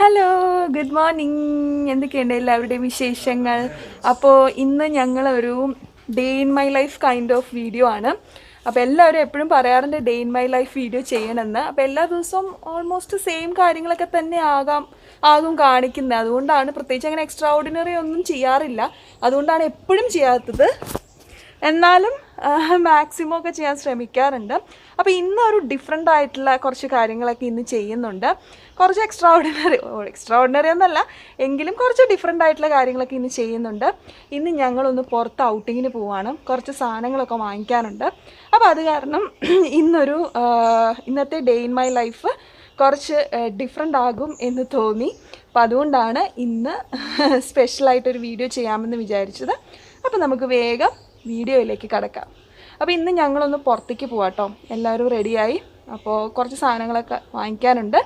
Hello, good morning. എന്തൊക്കെയുണ്ട് എല്ലാവരുടെയും വിശേഷങ്ങൾ? അപ്പോൾ ഇന്ന് ഞങ്ങളൊരു day in my life kind of video ആണ്. അപ്പോൾ എല്ലാവരും എപ്പോഴും പറയാറുണ്ട് day in my life video ചെയ്യണമെന്ന്. അപ്പോൾ എല്ലാ ദിവസവും ഓൾമോസ്റ്റ് സെയിം കാര്യങ്ങളൊക്കെ തന്നെ ആകും കാണിക്കുന്നത്. അതുകൊണ്ടാണ് പ്രത്യേകിച്ച് അങ്ങനെ എക്സ്ട്രാ ഓർഡിനറി ഒന്നും ചെയ്യാറില്ല. അതുകൊണ്ടാണ് എപ്പോഴും ചെയ്യാത്തത്. എന്നാലും മാക്സിമം ഒക്കെ ചെയ്യാൻ ശ്രമിക്കാറുണ്ട്. അപ്പോൾ ഇന്നൊരു ഡിഫറെൻ്റ് ആയിട്ടുള്ള കുറച്ച് കാര്യങ്ങളൊക്കെ ഇന്ന് ചെയ്യുന്നുണ്ട്. കുറച്ച് എക്സ്ട്രാ ഓർഡിനറി ഒന്നല്ല എങ്കിലും കുറച്ച് ഡിഫറെൻ്റ് ആയിട്ടുള്ള കാര്യങ്ങളൊക്കെ ഇന്ന് ചെയ്യുന്നുണ്ട്. ഇന്ന് ഞങ്ങളൊന്ന് പുറത്ത് ഔട്ടിങ്ങിന് പോവാണ്. കുറച്ച് സാധനങ്ങളൊക്കെ വാങ്ങിക്കാനുണ്ട്. അപ്പോൾ അത് കാരണം ഇന്നത്തെ ഡേ ഇൻ മൈ ലൈഫ് കുറച്ച് ഡിഫറെൻ്റ് ആകും എന്ന് തോന്നി. അപ്പോൾ അതുകൊണ്ടാണ് ഇന്ന് സ്പെഷ്യലായിട്ടൊരു വീഡിയോ ചെയ്യാമെന്ന് വിചാരിച്ചത്. അപ്പോൾ നമുക്ക് വേഗം വീഡിയോയിലേക്ക് കടക്കാം. അപ്പോൾ ഇന്ന് ഞങ്ങളൊന്ന് പുറത്തേക്ക് പോവാം കേട്ടോ. എല്ലാവരും റെഡിയായി. അപ്പോൾ കുറച്ച് സാധനങ്ങളൊക്കെ വാങ്ങിക്കാനുണ്ട്.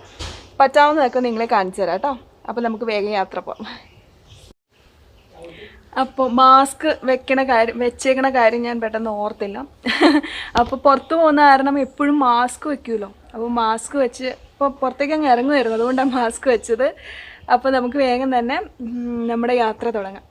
പറ്റാവുന്നതൊക്കെ നിങ്ങളെ കാണിച്ചു തരാം കേട്ടോ. അപ്പോൾ നമുക്ക് വേഗം യാത്ര പോകാം. അപ്പോൾ മാസ്ക് വെച്ചേക്കണ കാര്യം ഞാൻ പെട്ടെന്ന് ഓർത്തില്ല. അപ്പോൾ പുറത്ത് പോകുന്ന കാരണം എപ്പോഴും മാസ്ക് വെക്കുമല്ലോ. അപ്പോൾ മാസ്ക് വെച്ച് ഇപ്പോൾ പുറത്തേക്ക് അങ്ങ് ഇറങ്ങുമായിരുന്നു. അതുകൊണ്ടാണ് മാസ്ക് വെച്ചത്. അപ്പോൾ നമുക്ക് വേഗം തന്നെ നമ്മുടെ യാത്ര തുടങ്ങാം.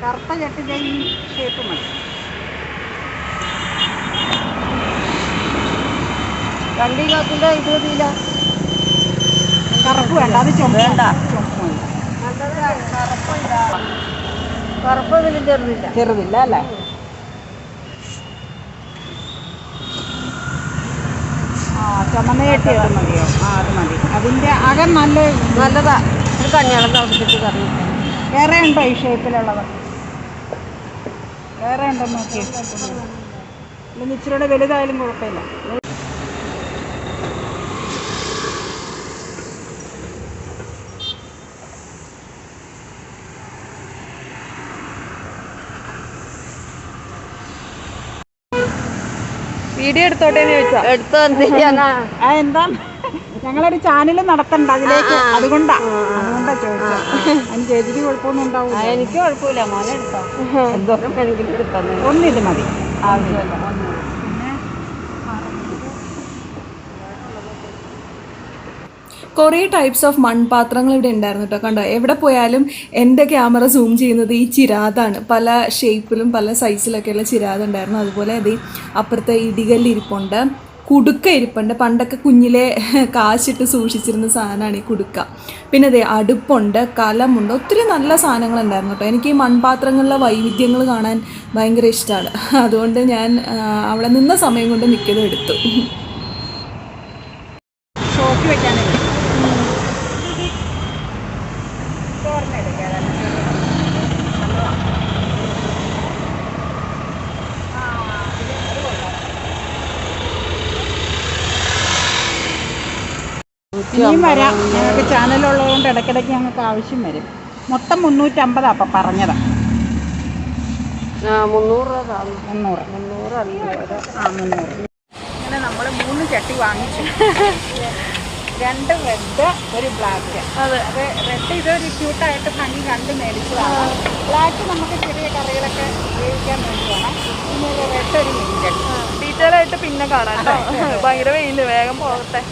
കറുത്ത ചട്ടിൻ്റെ ഈ ഷേപ്പ് മതി. 2 കിലോത്തിൻ്റെ 20 കിലോ കറുപ്പ് വേണ്ട, അത് ചുമപ്പ് വേണ്ട. കറുപ്പ് ഇതിലും ചെറുതില്ല അല്ലേ? ചുമന്ന ചട്ടി അത് മതിയോ? അത് മതി. അതിൻ്റെ അകം നല്ലതാ. ഒരു കഞ്ഞിളം താമസിച്ചിട്ട് കറി വേറെ ഉണ്ടോ ഈ ഷേപ്പിലുള്ളത്? വേറെ ഉണ്ടെന്ന് നോക്കി. അല്ലെങ്കിൽ ഇച്ചിരിയുടെ വലുതായാലും കുഴപ്പമില്ല. വീഡിയോ എടുത്തോട്ടേന്ന് ചോദിച്ചാ എന്താ ഞങ്ങളൊരു ചാനൽ നടത്തണ്ട അതിലേക്ക്, അതുകൊണ്ടാ ചോദിച്ചത്. അതിന് ചേച്ചിക്ക് കുഴപ്പമൊന്നും ഉണ്ടാവില്ല. എനിക്ക് കുഴപ്പമില്ല. മോനെ എടുത്തോ, എന്തോരം വേണമെങ്കിലും എടുത്തോ. ഒന്നിത് മതി, ആവശ്യമില്ല. കുറേ ടൈപ്സ് ഓഫ് മൺപാത്രങ്ങൾ ഇവിടെ ഉണ്ടായിരുന്നു കേട്ടോ. കണ്ടോ, എവിടെ പോയാലും എൻ്റെ ക്യാമറ സൂം ചെയ്യുന്നത് ഈ ചിരാതാണ്. പല ഷേപ്പിലും പല സൈസിലൊക്കെയുള്ള ചിരാത് ഉണ്ടായിരുന്നു. അതുപോലെ അതേ അപ്പുറത്തെ ഇടികല്ലിരിപ്പുണ്ട്, കുടുക്ക ഇരിപ്പുണ്ട്. പണ്ടൊക്കെ കുഞ്ഞിലെ കാശിട്ട് സൂക്ഷിച്ചിരുന്ന സാധനമാണ് ഈ കുടുക്ക. പിന്നെ അതേ അടുപ്പുണ്ട്, കലമുണ്ട്, ഒത്തിരി നല്ല സാധനങ്ങളുണ്ടായിരുന്നു കേട്ടോ. എനിക്ക് ഈ മൺപാത്രങ്ങളിലെ വൈവിധ്യങ്ങൾ കാണാൻ ഭയങ്കര ഇഷ്ടമാണ്. അതുകൊണ്ട് ഞാൻ അവിടെ നിന്ന സമയം കൊണ്ട് മിക്കതും എടുത്തു. ഷോക്ക് വെക്കാനേ ഇനിയും വരാം. ഞങ്ങൾക്ക് ചാനലുള്ളതുകൊണ്ട് ഇടയ്ക്കിടയ്ക്ക് ഞങ്ങൾക്ക് ആവശ്യം വരും. മൊത്തം 350 അപ്പം പറഞ്ഞത്. 300 ഇങ്ങനെ നമ്മൾ 3 ചട്ടി വാങ്ങിച്ചു. 2 റെഡ്, 1 ബ്ലാക്ക്. അത് റെഡ് ഇതൊരു ക്യൂട്ടായിട്ട് ഭംഗി കണ്ട് മേടിച്ചതാണ്. ബ്ലാക്ക് നമുക്ക് ചെറിയ കറികളൊക്കെ ഉപയോഗിക്കാൻ വേണ്ടി വേണം. പിന്നെ റെഡ് ഒരു മീൻ ഡീറ്റെയിൽ ആയിട്ട് പിന്നെ കാണാം. ഭയങ്കര വെയിൽ, വേഗം പോകട്ടെ.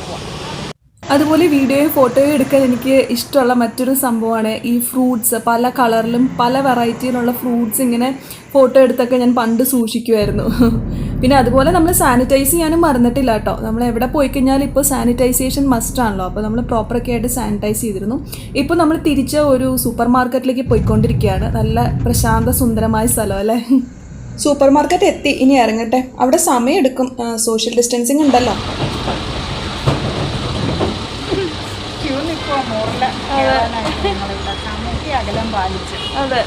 അതുപോലെ വീഡിയോയും ഫോട്ടോയും എടുക്കാൻ എനിക്ക് ഇഷ്ടമുള്ള മറ്റൊരു സംഭവമാണ് ഈ ഫ്രൂട്ട്സ്. പല കളറിലും പല വെറൈറ്റിയിലുള്ള ഫ്രൂട്ട്സ് ഇങ്ങനെ ഫോട്ടോ എടുത്തൊക്കെ ഞാൻ പണ്ട് സൂക്ഷിക്കുമായിരുന്നു. പിന്നെ അതുപോലെ നമ്മൾ സാനിറ്റൈസ് ചെയ്യാനും മറന്നിട്ടില്ല കേട്ടോ. നമ്മൾ എവിടെ പോയി കഴിഞ്ഞാൽ ഇപ്പോൾ സാനിറ്റൈസേഷൻ മസ്റ്റാണല്ലോ. അപ്പോൾ നമ്മൾ പ്രോപ്പറൊക്കെ ആയിട്ട് സാനിറ്റൈസ് ചെയ്തിരുന്നു. ഇപ്പോൾ നമ്മൾ തിരിച്ച് ഒരു സൂപ്പർ മാർക്കറ്റിലേക്ക് പോയിക്കൊണ്ടിരിക്കുകയാണ്. നല്ല പ്രശാന്ത സുന്ദരമായ സ്ഥലം അല്ലേ. സൂപ്പർ മാർക്കറ്റ് എത്തി, ഇനി ഇറങ്ങട്ടെ. അവിടെ സമയം എടുക്കും, സോഷ്യൽ ഡിസ്റ്റൻസിങ് ഉണ്ടല്ലോ. ക്യൂ നിൽക്കുമോ മോറിൽ? അകലം പാലിച്ച്. അതെ.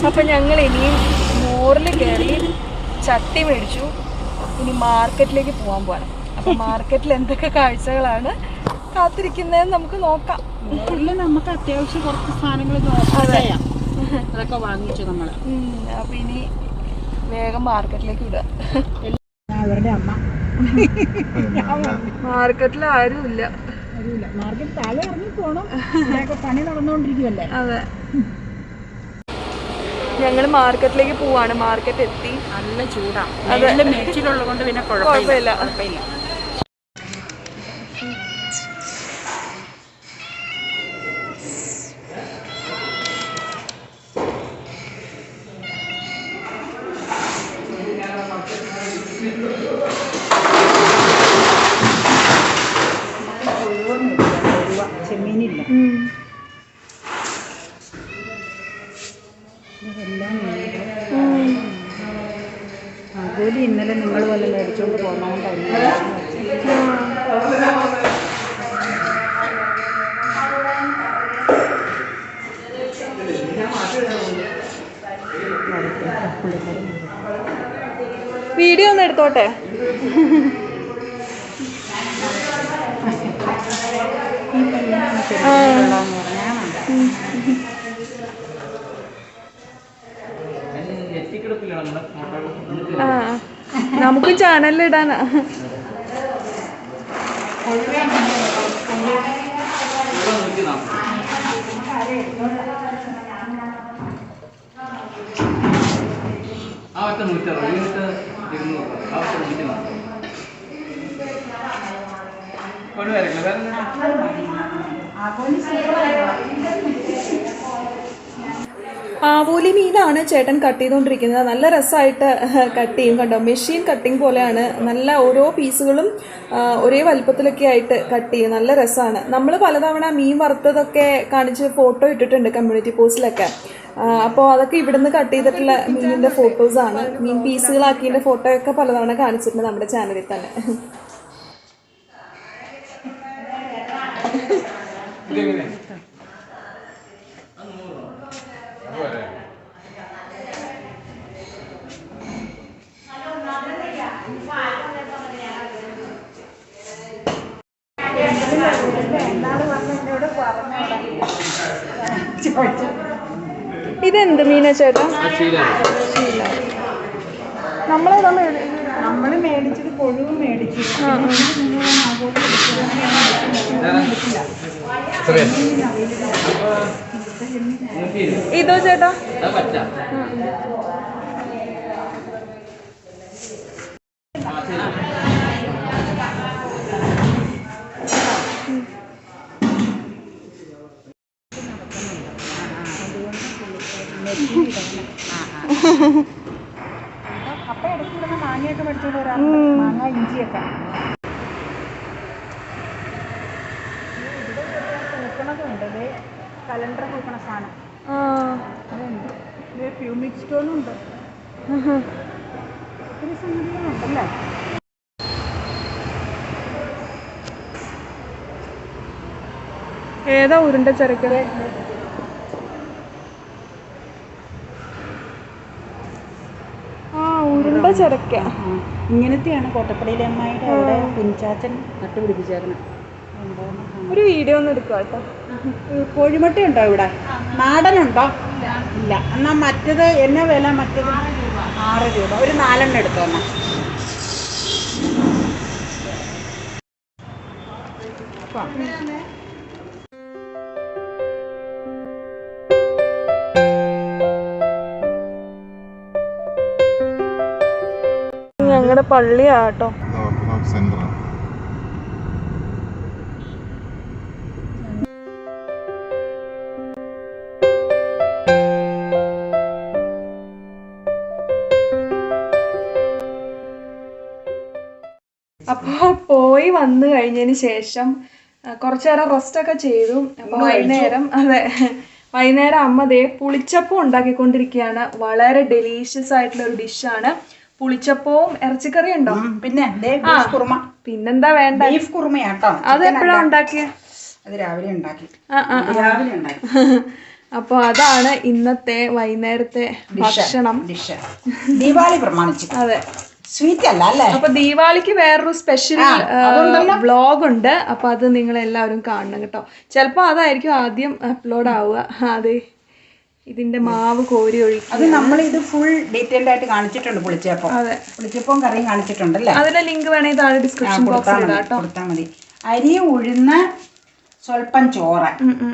അപ്പം ഞങ്ങൾ ഇനിയും മോറിൽ കയറി ചട്ടി മേടിച്ചു. ഇനി മാർക്കറ്റിലേക്ക് പോകാൻ പോകണം. അപ്പം മാർക്കറ്റിൽ എന്തൊക്കെ കാഴ്ചകളാണ് കാത്തിരിക്കുന്നതെന്ന് നമുക്ക് നോക്കാം. നമുക്ക് അത്യാവശ്യം കുറച്ച് സാധനങ്ങൾ അതൊക്കെ വാങ്ങിച്ചു നമ്മൾ. അപ്പം ഇനി വേഗം മാർക്കറ്റിലേക്ക് വിടുക. അവരുടെ അമ്മ മാർക്കറ്റിൽ ആരുമില്ല. മാർക്കറ്റ് താഴെ ഇറങ്ങി പോകണം. പണി നടന്നുകൊണ്ടിരിക്കുമല്ലേ. അതെ. ഞങ്ങൾ മാർക്കറ്റിലേക്ക് പോവാണ്. മാർക്കറ്റ് എത്തി. നല്ല ചൂടാണ്. നല്ല മേച്ചിലുള്ളത് കൊണ്ട് പിന്നെ കുഴപ്പമില്ല. ചെമ്മീനില്ല. അതുപോലെ ഇന്നലെ നിങ്ങൾ പോലെ മേടിച്ചുകൊണ്ട് പോകുന്നതുകൊണ്ടായിരുന്നു. വീഡിയോ ഒന്ന് എടുത്തോട്ടെ. നമുക്ക് ചാനലിലിടാനാ. ആവോലി മീനാണ് ചേട്ടൻ കട്ട് ചെയ്തുകൊണ്ടിരിക്കുന്നത്. നല്ല രസമായിട്ട് കട്ട് ചെയ്യും. കണ്ടോ, മെഷീൻ കട്ടിങ് പോലെയാണ്. നല്ല ഓരോ പീസുകളും ഒരേ വലുപ്പത്തിലൊക്കെ ആയിട്ട് കട്ട് ചെയ്യും. നല്ല രസമാണ്. നമ്മൾ പലതവണ മീൻ വറുത്തതൊക്കെ കാണിച്ച് ഫോട്ടോ ഇട്ടിട്ടുണ്ട് കമ്മ്യൂണിറ്റി പോസ്റ്റിലൊക്കെ. അപ്പോൾ അതൊക്കെ ഇവിടുന്ന് കട്ട് ചെയ്തിട്ടുള്ള മീനിൻ്റെ ഫോട്ടോസാണ്. മീൻ പീസുകളാക്കിയതിൻ്റെ ഫോട്ടോയൊക്കെ പലതവണ കാണിച്ചിട്ടുണ്ട് നമ്മുടെ ചാനലിൽ തന്നെ. ഇതെന്ത് മീനാ ചേട്ടാ? നമ്മൾ മേടിച്ചത് കൊഴുവ് മേടിച്ചു. ഇതോ ചേട്ടാ? അപ്പൊ ഇടയ്ക്ക് ഇടുന്ന മാങ്ങയൊക്കെ മേടിച്ചോണ്ട് വരാം. മാങ്ങ, ഇഞ്ചിയൊക്കെ. പൂക്കണതുണ്ട്. കലണ്ടർ പൂക്കണ സാധനം അതുണ്ട്. പ്യൂമിക് സ്റ്റോണും ഉണ്ട്. ഒത്തിരി സംഗതികളുണ്ടല്ലേ. ഏതാ ഉരുണ്ട ചരക്ക്? ഉരുണ്ട ചരക്ക. ഇങ്ങനത്തെയാണ് കോട്ടപ്പടിയിലെ അമ്മായിയുടെ അവിടെ കുഞ്ചാച്ചൻ നട്ടുപിടിപ്പിച്ചേക്കണം. ഒരു വീഡിയോ ഒന്ന് എടുക്കുക കേട്ടോ. കോഴിമുട്ട ഉണ്ടോ ഇവിടെ? നാടനുണ്ടോ? ഇല്ല. എന്നാൽ മറ്റത് എന്നാ വില? മറ്റത് 6 രൂപ. ഒരു 4 എടുത്തോ. എന്നാൽ ഞങ്ങളുടെ പള്ളിയാട്ടോ. അപ്പോൾ പോയി വന്നു കഴിഞ്ഞതിന് ശേഷം കുറച്ചു നേരം റെസ്റ്റൊക്കെ ചെയ്തു. അപ്പോൾ വൈകുന്നേരം വൈകുന്നേരം അമ്മ ദേ പുളിച്ചപ്പം ഉണ്ടാക്കിക്കൊണ്ടിരിക്കുകയാണ്. വളരെ ഡെലീഷ്യസ് ആയിട്ടുള്ള ഒരു ഡിഷാണ്. പുളിച്ചപ്പവും ഇറച്ചിക്കറി ഉണ്ടോ? പിന്നെ പിന്നെന്താ വേണ്ട? ബീഫ് കുറുമയാട്ടോ. അത് എപ്പോഴാ ഉണ്ടാക്കിയ? അത് രാവിലെ ഉണ്ടാക്കി. അപ്പൊ അതാണ് ഇന്നത്തെ വൈകുന്നേരത്തെ ഭക്ഷണം. ദീപാവലി പ്രമാണിച്ചു. അതെ, സ്വീറ്റ് അല്ല അല്ലേ? അപ്പൊ ദീപാവലിക്ക് വേറൊരു സ്പെഷ്യൽ വ്ലോഗ് ഉണ്ട്. അപ്പൊ അത് നിങ്ങൾ എല്ലാവരും കാണണം കേട്ടോ. ചിലപ്പോ അതായിരിക്കും ആദ്യം അപ്ലോഡ് ആവുക. അതെ, ഇതിന്റെ മാവ് കോരി ഒഴിക്കും. അത് നമ്മൾ ഇത് ഫുൾ ഡീറ്റെയിൽഡ് ആയിട്ട് കാണിച്ചിട്ടുണ്ട്. പുളിച്ചപ്പം, അതെ, പുളിച്ചപ്പവും കറിയും കാണിച്ചിട്ടുണ്ടല്ലേ? അതിന്റെ ലിങ്ക് വേണമെങ്കിൽ താഴെ ഡിസ്ക്രിപ്ഷൻ ബോക്സിൽ കൊടുത്താൽ മതി. അരി ഉഴുന്ന സ്വല്പം ചോറ്,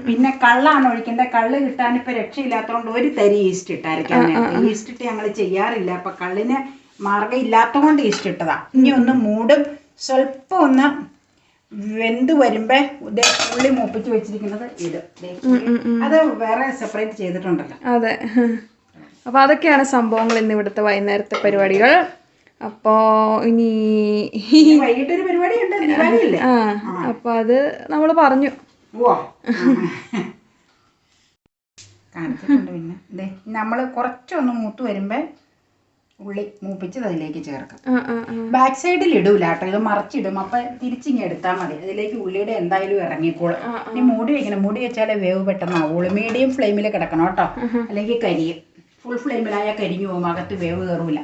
പിന്നെ കള്ളാണ് ഒഴിക്കേണ്ടത്. കള്ള് കിട്ടാൻ ഇപ്പൊ രക്ഷയില്ലാത്തതുകൊണ്ട് ഒരു തരി ഈസ്റ്റ് ഇട്ടായിരിക്കാം. ഈസ്റ്റ് ഇട്ട് ഞങ്ങൾ ചെയ്യാറില്ല. അപ്പൊ കള്ളിന് മാർഗം ഇല്ലാത്തതുകൊണ്ട് ഈസ്റ്റ് ഇട്ടതാ. ഇനി ഒന്ന് മൂടും, സ്വല്പം ഒന്ന് വെന്ത് വരുമ്പോ ഉള്ളി മൂപ്പിച്ച് വെച്ചിരിക്കുന്നത് ഇത്. അത് വേറെ സെപ്പറേറ്റ് ചെയ്തിട്ടുണ്ടല്ലോ. അതെ, അപ്പൊ അതൊക്കെയാണ് സംഭവങ്ങൾ ഇന്ന് ഇവിടുത്തെ വൈകുന്നേരത്തെ പരിപാടികൾ. അപ്പോ ഇനി വൈകിട്ടൊരു പരിപാടി ഉണ്ട്. അപ്പൊ അത് നമ്മള് പറഞ്ഞു കാണിച്ചിട്ടുണ്ട്. പിന്നെ നമ്മള് കുറച്ചൊന്ന് മൂത്ത് വരുമ്പോ ഉള്ളി മൂപ്പിച്ചത് അതിലേക്ക് ചേർക്കാം. ബാക്ക് സൈഡിൽ ഇടൂല കേട്ടോ, ഇത് മറിച്ചിടും. അപ്പൊ തിരിച്ചിങ്ങി എടുത്താൽ മതി. അതിലേക്ക് ഉള്ളിയുടെ എന്തായാലും ഇറങ്ങിക്കോളും. ഇനി മൂടി വെക്കണം. മൂടി വെച്ചാലേ വേവ് പെട്ടെന്നാവുള്ളൂ. മീഡിയം ഫ്ലെയിമിൽ കിടക്കണം കേട്ടോ, അല്ലെങ്കിൽ കരിയും. ഫുൾ ഫ്ലെയിമിലായാൽ കരിഞ്ഞു പോകും, അകത്ത് വേവ് കയറൂല.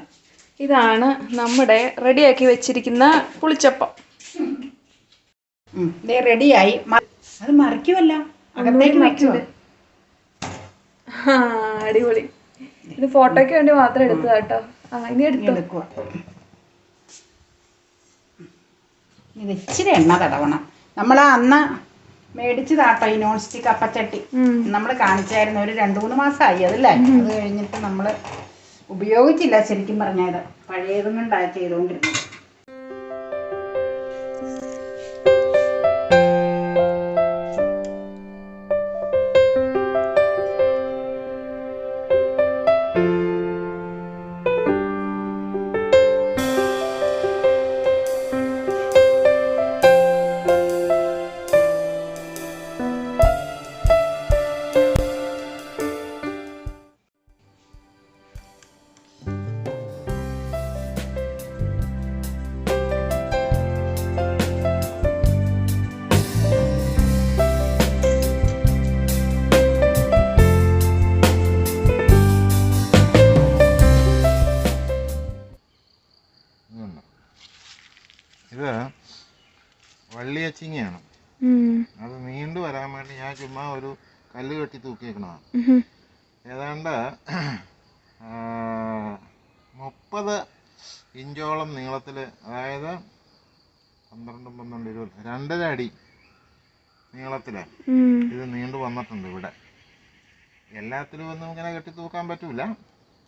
ഇതാണ് നമ്മുടെ റെഡിയാക്കി വെച്ചിരിക്കുന്ന പുളിച്ചപ്പം. റെഡിയായി. അത് മറിക്കുമല്ല, അകത്തേക്ക് വെക്കുമോ? അടിപൊളി. ഇത് ഫോട്ടോയ്ക്ക് വേണ്ടി മാത്രം എടുത്തതാ കേട്ടോ. ഇനി എടുക്കുക. ഇത് ഇച്ചിരി എണ്ണ തടവണം. നമ്മൾ അന്ന് മേടിച്ചതാട്ടോ ഈ നോൺ സ്റ്റിക്ക് അപ്പച്ചട്ടി. നമ്മൾ കാണിച്ചായിരുന്നു. ഒരു 2-3 മാസമായി അതല്ലേ. അത് കഴിഞ്ഞിട്ട് നമ്മൾ ഉപയോഗിച്ചില്ല ശരിക്കും പറഞ്ഞത്. പഴയതും കൊണ്ടാണ് ചെയ്തുകൊണ്ടിരുന്നത്. ഇത് വള്ളിയച്ചിങ്ങയാണ്. അത് നീണ്ടു വരാൻ വേണ്ടി ഞാൻ ചുമ്മാ ഒരു കല്ല് കെട്ടി തൂക്കിയേക്കണതാണ്. ഏതാണ്ട് 30 ഇഞ്ചോളം നീളത്തിൽ, അതായത് 12, 20, 2.5 അടി നീളത്തില് ഇത് നീണ്ടു വന്നിട്ടുണ്ട്. ഇവിടെ എല്ലാത്തിലും ഒന്നും ഇങ്ങനെ കെട്ടി തൂക്കാൻ പറ്റൂല.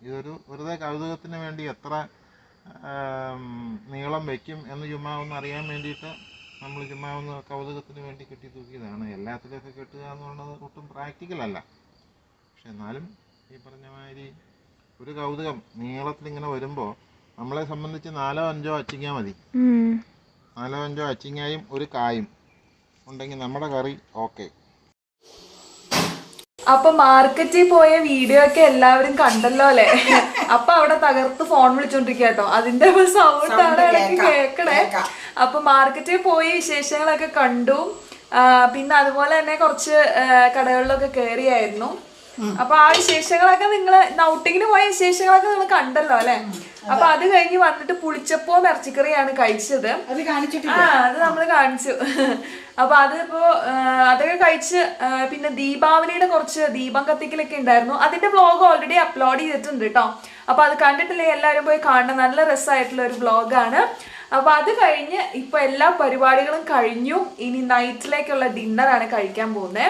ഇതൊരു വെറുതെ കൗതുകത്തിന് വേണ്ടി എത്ര നീളം വയ്ക്കും എന്ന് ചുമ്മാ ഒന്ന് അറിയാൻ വേണ്ടിയിട്ട് നമ്മൾ ചുമ്മാ ഒന്ന് കൗതുകത്തിന് വേണ്ടി കെട്ടി തൂക്കിയതാണ്. എല്ലാത്തിലൊക്കെ കെട്ടുക എന്ന് പറയുന്നത് ഒട്ടും പ്രാക്ടിക്കലല്ല. പക്ഷെ എന്നാലും ഈ പറഞ്ഞ മാതിരി ഒരു കൗതുകം നീളത്തിലിങ്ങനെ വരുമ്പോൾ നമ്മളെ സംബന്ധിച്ച് 4-5 അച്ചിങ്ങ മതി. 4-5 അച്ചിങ്ങയും ഒരു കായും ഉണ്ടെങ്കിൽ നമ്മുടെ കറി ഓക്കെ. അപ്പൊ മാർക്കറ്റിൽ പോയ വീഡിയോ ഒക്കെ എല്ലാവരും കണ്ടല്ലോ അല്ലെ. അപ്പൊ അവിടെ തകർത്ത് ഫോൺ വിളിച്ചോണ്ടിരിക്കുക കേട്ടോ. അതിന്റെ സൗണ്ട് ആണ് ഇടയ്ക്ക് കേക്കണേ. അപ്പൊ മാർക്കറ്റിൽ പോയി വിശേഷങ്ങളൊക്കെ കണ്ടു. പിന്നെ അതുപോലെ തന്നെ കുറച്ച് കടകളിലൊക്കെ കയറിയായിരുന്നു. അപ്പൊ ആ വിശേഷങ്ങളൊക്കെ നിങ്ങള് ഔട്ടിങ്ങിന് പോയ വിശേഷങ്ങളൊക്കെ നിങ്ങൾ കണ്ടല്ലോ അല്ലെ. അപ്പൊ അത് കഴിഞ്ഞ് വന്നിട്ട് പുളിച്ചപ്പവും ഇറച്ചിക്കറിയാണ് കഴിച്ചത്. അത് നമ്മള് കാണിച്ചു. അപ്പൊ അതിപ്പോ അതൊക്കെ കഴിച്ച് പിന്നെ ദീപാവലിയുടെ കുറച്ച് ദീപം കത്തിക്കലൊക്കെ ഉണ്ടായിരുന്നു. അതിന്റെ വ്ലോഗ് ഓൾറെഡി അപ്ലോഡ് ചെയ്തിട്ടുണ്ട് കേട്ടോ. അപ്പൊ അത് കണ്ടിട്ടില്ലേ എല്ലാവരും പോയി കാണണം. നല്ല രസമായിട്ടുള്ള ഒരു വ്ലോഗാണ്. അപ്പൊ അത് കഴിഞ്ഞ് ഇപ്പൊ എല്ലാ പരിപാടികളും കഴിഞ്ഞു. ഇനി നൈറ്റിലേക്കുള്ള ഡിന്നറാണ് കഴിക്കാൻ പോകുന്നത്.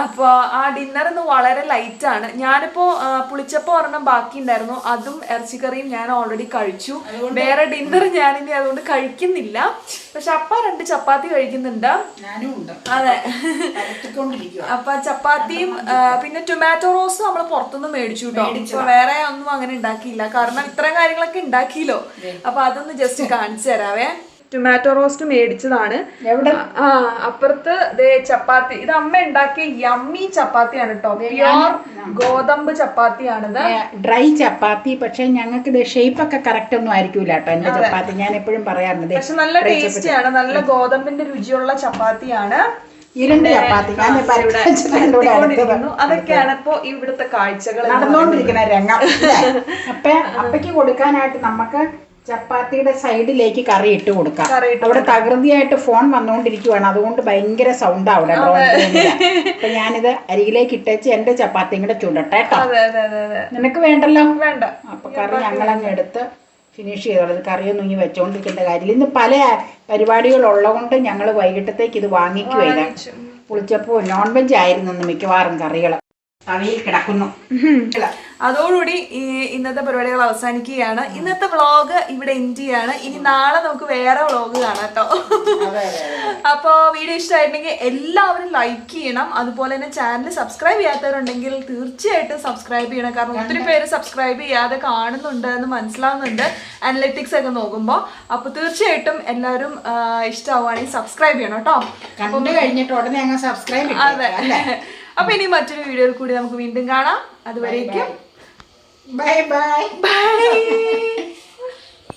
അപ്പോൾ ആ ഡിന്നർ ഇന്ന് വളരെ ലൈറ്റാണ്. ഞാനിപ്പോൾ പുളിച്ചപ്പം ഒരെണ്ണം ബാക്കി ഉണ്ടായിരുന്നു. അതും ഇറച്ചിക്കറിയും ഞാൻ ഓൾറെഡി കഴിച്ചു. വേറെ ഡിന്നർ ഞാനിനി അതുകൊണ്ട് കഴിക്കുന്നില്ല. പക്ഷെ അപ്പ 2 ചപ്പാത്തി കഴിക്കുന്നുണ്ട്. അതെ, അപ്പൊ ചപ്പാത്തിയും പിന്നെ ടൊമാറ്റോ റോസ് നമ്മൾ പുറത്തുനിന്ന് മേടിച്ചു കേട്ടോ. ഇപ്പൊ വേറെ ഒന്നും അങ്ങനെ ഉണ്ടാക്കിയില്ല. കാരണം ഇത്രയും കാര്യങ്ങളൊക്കെ ഉണ്ടാക്കിയല്ലോ. അപ്പൊ അതൊന്ന് ജസ്റ്റ് കാണിച്ചു തരാവേ. ടൊമാറ്റോ റോസ്റ്റ് മേടിച്ചതാണ്. ആ അപ്പുറത്ത് ചപ്പാത്തി. ഇത് അമ്മ ഉണ്ടാക്കിയ യമ്മി ചപ്പാത്തിയാണ് കേട്ടോ. പ്യോർ ഗോതമ്പ് ചപ്പാത്തിയാണിത്. ഡ്രൈ ചപ്പാത്തി. പക്ഷെ ഞങ്ങൾക്ക് ഇത് ഷേപ്പ് ഒക്കെ കറക്റ്റ് ഒന്നും ആയിരിക്കൂല കേട്ടോ എന്റെ ചപ്പാത്തി. ഞാൻ എപ്പോഴും പറയാറുണ്ട്. പക്ഷെ നല്ല ടേസ്റ്റിയാണ്. നല്ല ഗോതമ്പിന്റെ രുചിയുള്ള ചപ്പാത്തിയാണ്. അതൊക്കെയാണ് ഇപ്പൊ ഇവിടുത്തെ കാഴ്ചകൾ നടന്നുകൊണ്ടിരിക്കുന്ന രംഗം. അപ്പയ്ക്ക് കൊടുക്കാനായിട്ട് നമുക്ക് ചപ്പാത്തിയുടെ സൈഡിലേക്ക് കറി ഇട്ട് കൊടുക്കാം. അവിടെ തകൃതിയായിട്ട് ഫോൺ വന്നുകൊണ്ടിരിക്കുവാണ്, അതുകൊണ്ട് ഭയങ്കര സൗണ്ടാ അവിടെ. അപ്പൊ ഞാനിത് അരികിലേക്ക് ഇട്ടേച്ച് എന്റെ ചപ്പാത്തിയും കൂടെ ചുടട്ടെ കേട്ടോ. നിനക്ക് വേണ്ടല്ലോ? വേണ്ട. അപ്പൊ കറി ഞങ്ങളങ്ങ് എടുത്ത് ഫിനിഷ് ചെയ്തോളൂ. കറിയൊന്നും ഇനി വെച്ചോണ്ടിരിക്കേണ്ട കാര്യമില്ല. ഇന്ന് പല പരിപാടികളുള്ളതുകൊണ്ട് ഞങ്ങൾ വൈകിട്ടത്തേക്ക് ഇത് വാങ്ങിക്കുവയില്ല. പുളിച്ചപ്പോ നോൺ വെജ് ആയിരുന്നു മിക്കവാറും കറികൾ തലയിൽ കിടക്കുന്നു. അതോടുകൂടി ഇന്നത്തെ പരിപാടികൾ അവസാനിക്കുകയാണ്. ഇന്നത്തെ വ്ളോഗ് ഇവിടെ എൻഡ് ചെയ്യാണ്. ഇനി നാളെ നമുക്ക് വേറെ വ്ളോഗ് കാണാം കേട്ടോ. അപ്പോൾ വീഡിയോ ഇഷ്ടമായിട്ടുണ്ടെങ്കിൽ എല്ലാവരും ലൈക്ക് ചെയ്യണം. അതുപോലെ തന്നെ ചാനൽ സബ്സ്ക്രൈബ് ചെയ്യാത്തവരുണ്ടെങ്കിൽ തീർച്ചയായിട്ടും സബ്സ്ക്രൈബ് ചെയ്യണം. കാരണം ഒത്തിരി പേര് സബ്സ്ക്രൈബ് ചെയ്യാതെ കാണുന്നുണ്ട് എന്ന് മനസ്സിലാവുന്നുണ്ട് അനലറ്റിക്സ് ഒക്കെ നോക്കുമ്പോൾ. അപ്പോൾ തീർച്ചയായിട്ടും എല്ലാവരും ഇഷ്ടമാവുകയാണെങ്കിൽ സബ്സ്ക്രൈബ് ചെയ്യണം കേട്ടോ. കണ്ടു കഴിഞ്ഞിട്ട് ഉടനെ അങ്ങ് സബ്സ്ക്രൈബ്. അതെ. അപ്പൊ ഇനി മറ്റൊരു വീഡിയോയിൽ കൂടി നമുക്ക് വീണ്ടും കാണാം. അതുവരേക്കും ബൈ ബൈ ബൈ.